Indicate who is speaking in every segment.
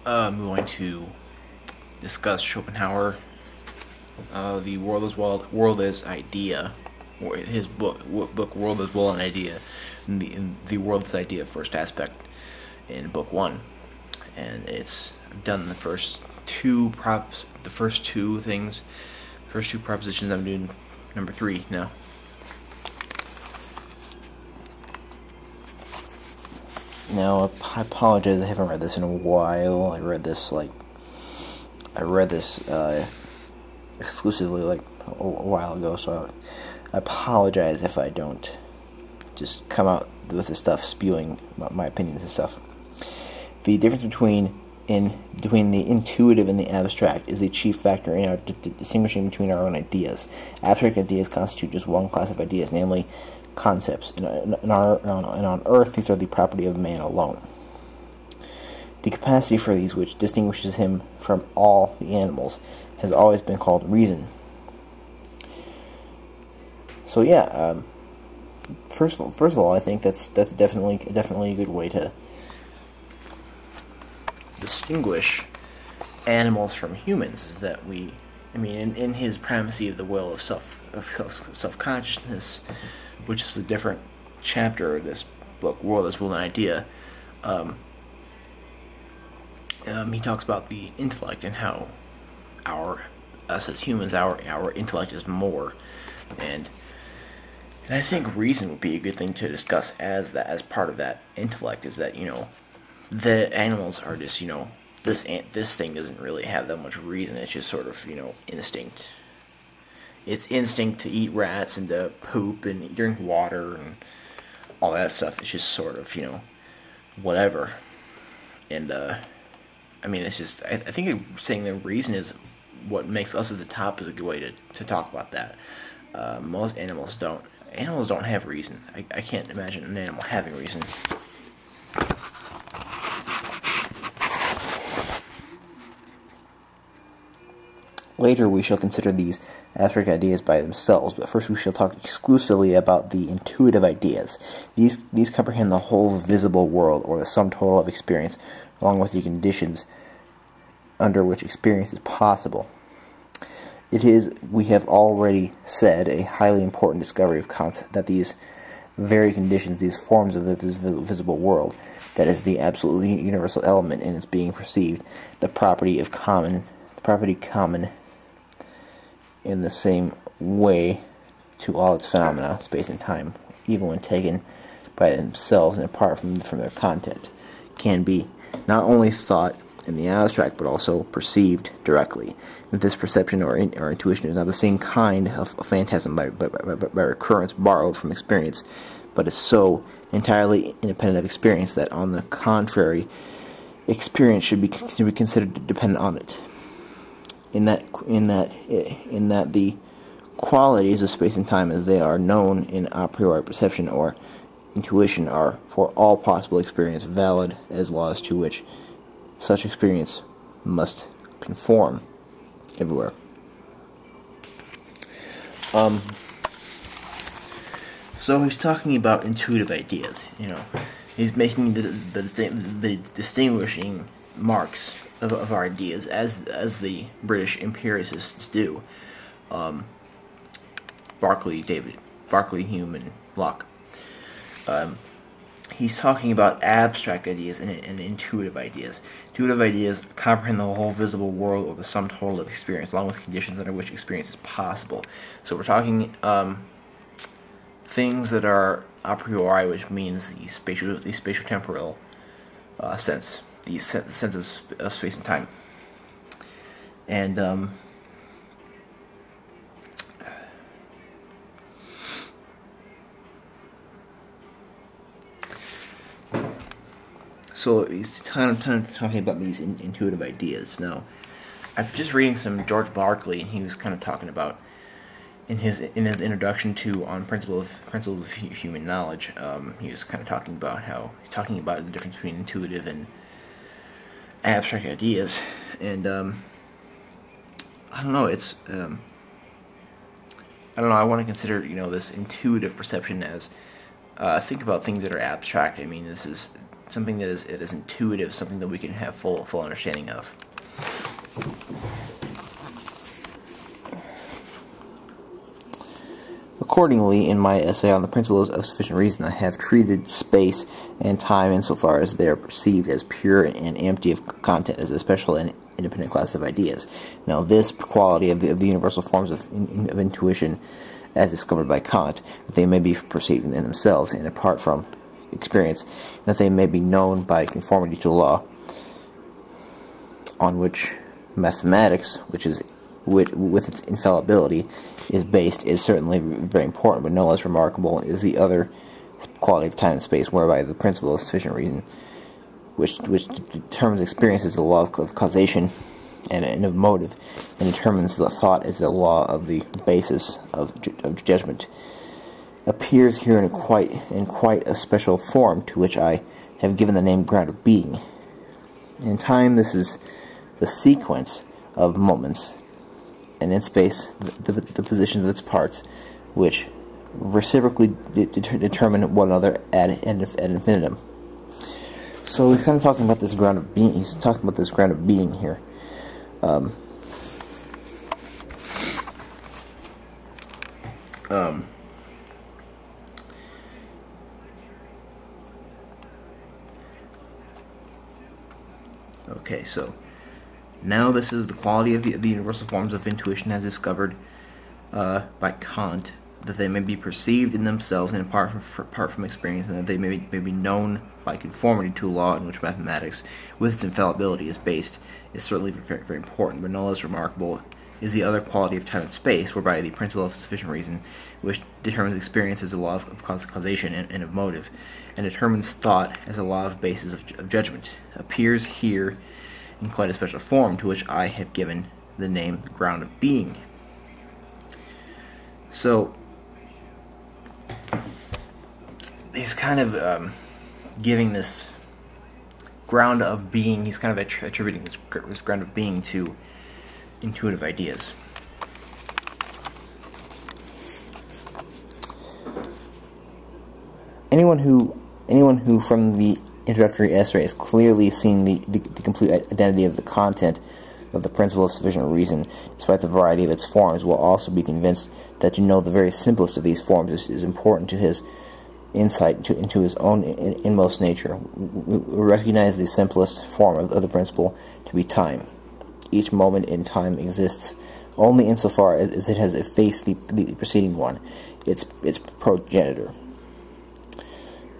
Speaker 1: I'm going to discuss Schopenhauer, the world as idea, or his book World as Well an Idea, in the world as idea first aspect in book one, and I've done the first two things, first two propositions. I'm doing number three now. Now, I apologize, I haven't read this in a while. I read this exclusively a while ago, so I apologize if I don't just come out with this stuff spewing my opinions and stuff. The difference between the intuitive and the abstract is the chief factor in our distinguishing between our own ideas. Abstract ideas constitute just one class of ideas, namely concepts. And on Earth, these are the property of man alone. The capacity for these, which distinguishes him from all the animals, has always been called reason. So yeah, first of all, I think that's definitely a good way to distinguish animals from humans. Is that in his primacy of the will of self-consciousness, which is a different chapter of this book, World as Well an Idea, he talks about the intellect and how us as humans, our intellect is more, and I think reason would be a good thing to discuss as part of that intellect. Is that the animals are just this thing doesn't really have that much reason. It's just sort of instinct. It's instinct to eat rats and to poop and drink water and all that stuff. It's just sort of whatever. And it's just I think saying the reason is what makes us at the top is a good way to talk about that. Most animals don't. Animals don't have reason. I can't imagine an animal having reason. Later we shall consider these abstract ideas by themselves, but first we shall talk exclusively about the intuitive ideas. These comprehend the whole visible world, or the sum total of experience, along with the conditions under which experience is possible. It is, we have already said, a highly important discovery of Kant that these very conditions, these forms of the visible world, that is the absolutely universal element in its being perceived, the property common in the same way to all its phenomena, space and time, even when taken by themselves and apart from their content, can be not only thought in the abstract, but also perceived directly. If this perception or intuition is not the same kind of phantasm by recurrence borrowed from experience, but is so entirely independent of experience that, on the contrary, experience should be considered dependent on it. In that the qualities of space and time as they are known in a priori perception or intuition are, for all possible experience, valid as laws to which such experience must conform everywhere. So he's talking about intuitive ideas. He's making the distinguishing marks of our ideas as the British empiricists do. Berkeley, Hume, and Locke. He's talking about abstract ideas and intuitive ideas. Intuitive ideas comprehend the whole visible world, or the sum total of experience, along with conditions under which experience is possible. So we're talking things that are a priori, which means the spatial-temporal sense, the sense of space and time. And so he's kind of talking about these intuitive ideas. Now, I'm just reading some George Berkeley, and he was kind of talking about in his introduction to On Principles of Human Knowledge. He was kind of talking about the difference between intuitive and abstract ideas, and I don't know. I want to consider this intuitive perception as think about things that are abstract. This is something that is intuitive, something that we can have full understanding of. Accordingly, in my essay on the principles of sufficient reason, I have treated space and time insofar as they are perceived as pure and empty of content, as a special and independent class of ideas. Now, this quality of the universal forms of intuition, as discovered by Kant, that they may be perceived in themselves and apart from experience, that they may be known by conformity to law, on which mathematics, which is with its infallibility, is based, is certainly very important, but no less remarkable is the other quality of time and space, whereby the principle of sufficient reason, which determines experience as the law of causation and of motive, and determines the thought as the law of the basis of judgment, appears here in quite a special form, to which I have given the name ground of being. In time, this is the sequence of moments, and in space, the positions of its parts, which reciprocally determine one another ad infinitum. So he's kind of talking about this ground of being. He's talking about this ground of being here. Okay, so now this is the quality of the universal forms of intuition as discovered by Kant, that they may be perceived in themselves and apart from experience, and that they may be known by conformity to a law in which mathematics, with its infallibility, is based, is certainly very, very important, but no less remarkable is the other quality of time and space, whereby the principle of sufficient reason, which determines experience as a law of causation and of motive, and determines thought as a law of basis of judgment, appears here in quite a special form, to which I have given the name ground of being. So he's kind of giving this ground of being, he's kind of attributing this ground of being to intuitive ideas. Anyone who from the introductory essay has clearly seen the complete identity of the content of the principle of sufficient reason, despite the variety of its forms, will also be convinced that to know the very simplest of these forms is important to his insight into his own inmost nature. We recognize the simplest form of the principle to be time. Each moment in time exists only insofar as it has effaced the preceding one, its progenitor,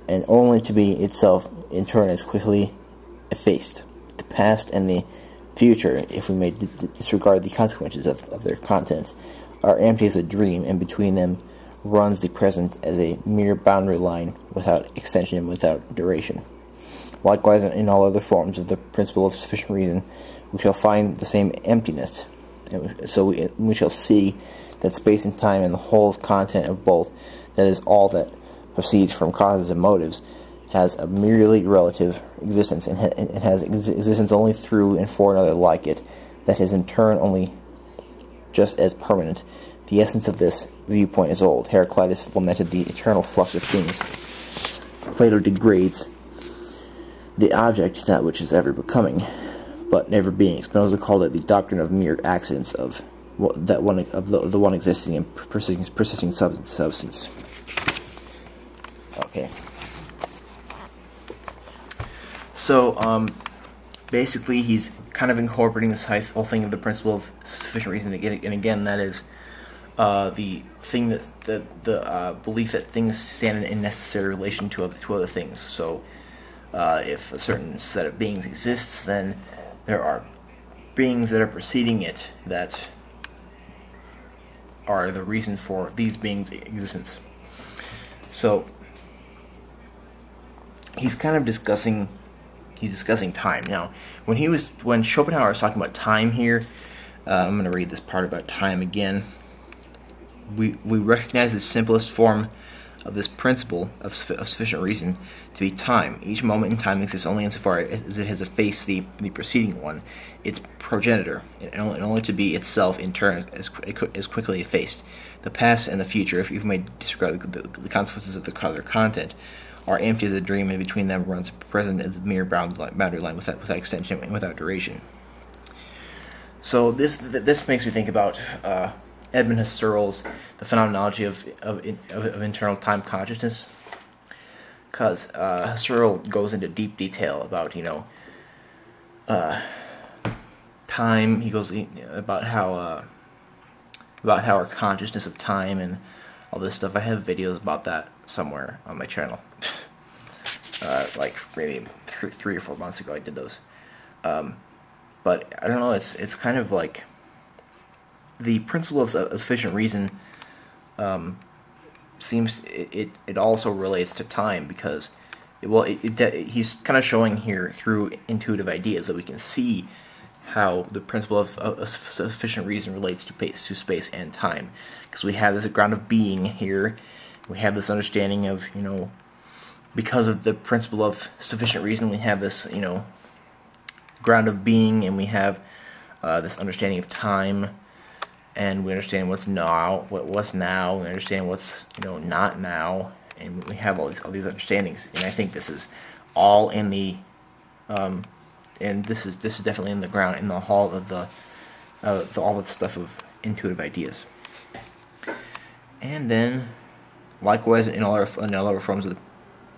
Speaker 1: and only to be itself in turn as quickly effaced. The past and the future, if we may disregard the consequences of their contents, are empty as a dream, and between them runs the present as a mere boundary line without extension and without duration. Likewise, in all other forms of the principle of sufficient reason, we shall find the same emptiness, and so we shall see that space and time and the whole content of both, that is, all that proceeds from causes and motives, has a merely relative existence, and has existence only through and for another like it, that is in turn only just as permanent. The essence of this viewpoint is old. Heraclitus lamented the eternal flux of things. Plato degrades the object to that which is ever becoming, but never being. Spinoza called it the doctrine of mere accidents, of the one existing and persisting substance. Okay. So, basically, he's kind of incorporating this whole thing of the principle of sufficient reason. And again, that is the thing that the belief that things stand in necessary relation to other things. So, if a certain set of beings exists, then there are beings that are preceding it that are the reason for these beings' existence. So he's kind of discussing time. Now, when Schopenhauer was talking about time here, I'm going to read this part about time again. We recognize the simplest form of this principle of sufficient reason to be time. Each moment in time exists only insofar as it has effaced the preceding one, its progenitor, and only to be itself in turn as quickly effaced. The past and the future, if you may disregard the consequences of their content, are empty as a dream, and between them runs present as a mere boundary line without extension and without duration. So this makes me think about Edmund Husserl's The Phenomenology of Internal Time Consciousness, because Husserl goes into deep detail about time. He goes about how our consciousness of time and all this stuff. I have videos about that somewhere on my channel. Like maybe 3 or 4 months ago I did those. But I don't know, it's kind of like the principle of sufficient reason seems it also relates to time, because he's kind of showing here through intuitive ideas that we can see how the principle of sufficient reason relates to space and time, because we have this ground of being here. We have this understanding of, because of the principle of sufficient reason, we have this, ground of being, and we have this understanding of time, and we understand what's now, what's now. We understand what's not now, and we have all these understandings. And I think this is all in the and this is definitely in the ground, in the hall of all the stuff of intuitive ideas. And then, likewise, in all other forms of the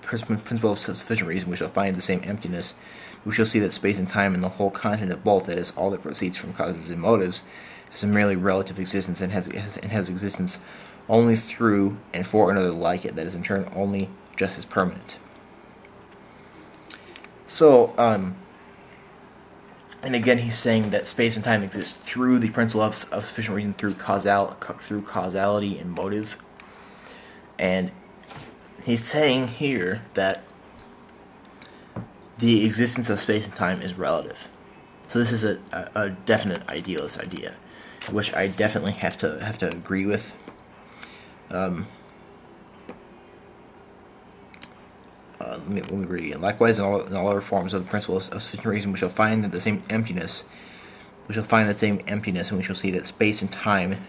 Speaker 1: principle of sufficient reason, we shall find the same emptiness. We shall see that space and time and the whole content of both, that is, all that proceeds from causes and motives, has a merely relative existence, and has existence only through and for another like it, that is in turn only just as permanent. So, and again, he's saying that space and time exist through the principle of sufficient reason, through causality and motive. And he's saying here that the existence of space and time is relative. So this is a definite idealist idea, which I definitely have to agree with. Let me read it again. Likewise, in all other forms of the principle of sufficient reason, we shall find that the same emptiness. We shall find the same emptiness, and we shall see that space and time,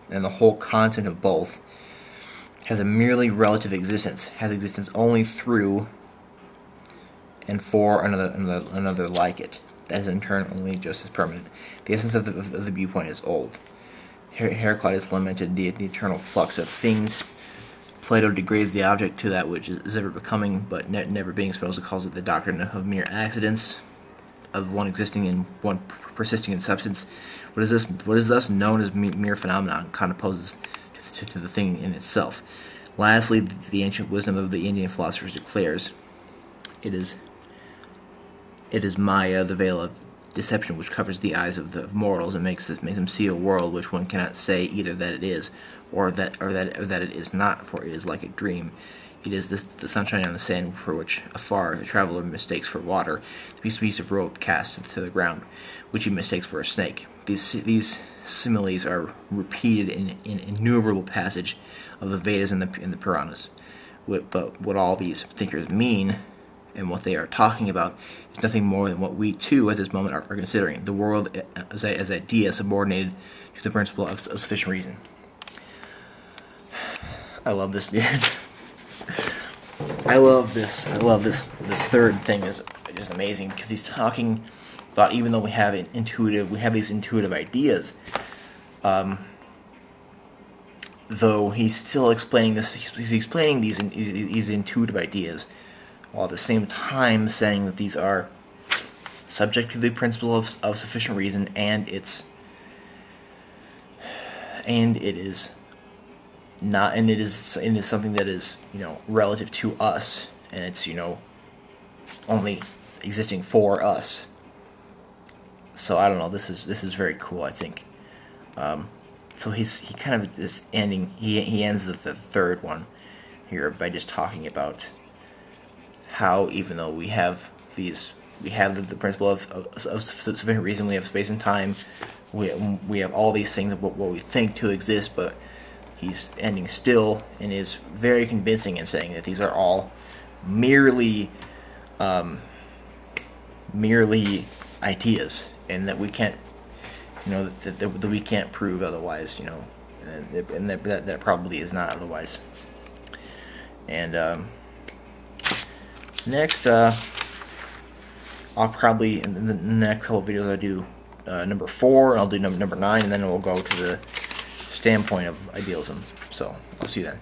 Speaker 1: and the whole content of both, has a merely relative existence. Has existence only through and for another like it. That is in turn only just as permanent. The essence of the viewpoint is old. Heraclitus lamented the eternal flux of things. Plato degrades the object to that which is ever becoming, but never being. Spinoza calls it the doctrine of mere accidents, of one existing and one persisting in substance. What is thus known as mere phenomenon kind of opposes to the thing in itself. Lastly, the ancient wisdom of the Indian philosophers declares, it is Maya, the veil of deception, which covers the eyes of mortals and makes them see a world which one cannot say either that it is or that it is not, for it is like a dream. It is the sunshine on the sand, for which afar the traveler mistakes for water, the piece of rope cast to the ground, which he mistakes for a snake. These similes are repeated in innumerable passage of the Vedas and the Puranas. But what all these thinkers mean, and what they are talking about, is nothing more than what we too at this moment are considering: the world as idea subordinated to the principle of sufficient reason. I love this dude. I love this. This third thing is just amazing, because he's talking about, even though we have these intuitive ideas, though he's still explaining this. He's explaining these intuitive ideas, while at the same time saying that these are subject to the principle of sufficient reason, and it is something that is relative to us, and it's only existing for us. So I don't know. This is very cool, I think. So he kind of is ending. He ends the third one here by just talking about how, even though we have the principle of sufficient reason, we have space and time, we have all these things of what we think to exist, but he's ending still and is very convincing in saying that these are all merely ideas, and that we can't that we can't prove otherwise, and that probably is not otherwise. And Next, I'll probably, in the next couple of videos, I'll do number 4, and I'll do number 9, and then we'll go to the standpoint of idealism. So, I'll see you then.